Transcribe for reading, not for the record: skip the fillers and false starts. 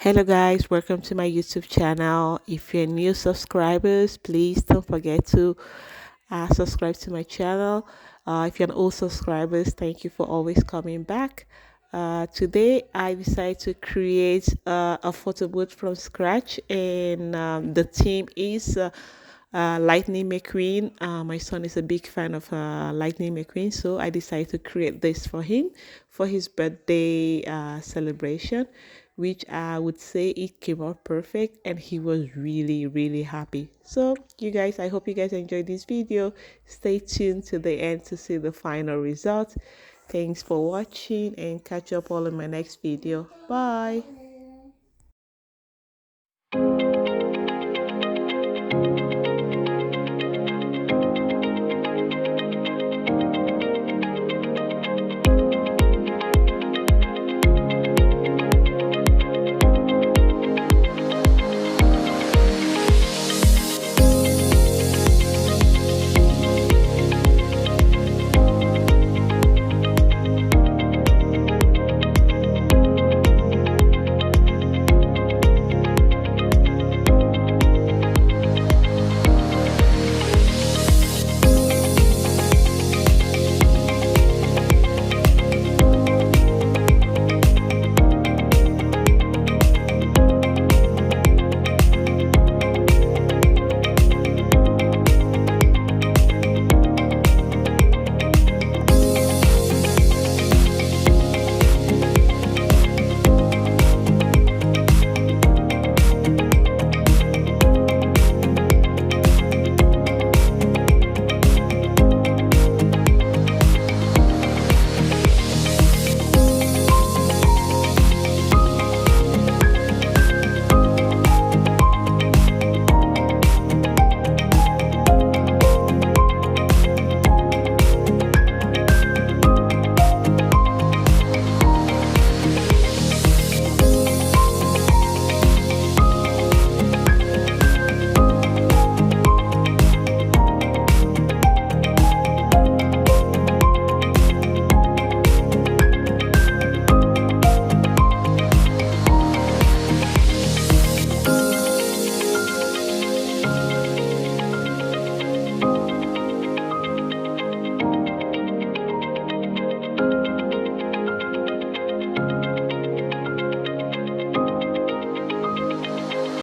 Hello guys, welcome to my YouTube channel. If you're new subscribers, please don't forget to subscribe to my channel. If you're an old subscribers, thank you for always coming back. Today I decided to create a photo booth from scratch, and the theme is Lightning McQueen. My son is a big fan of Lightning McQueen, so I decided to create this for him for his birthday celebration, which I would say it came out perfect, and he was really happy. So you guys, I hope you guys enjoyed this video. Stay tuned to the end to see the final result. Thanks for watching, and catch up all in my next video. Bye.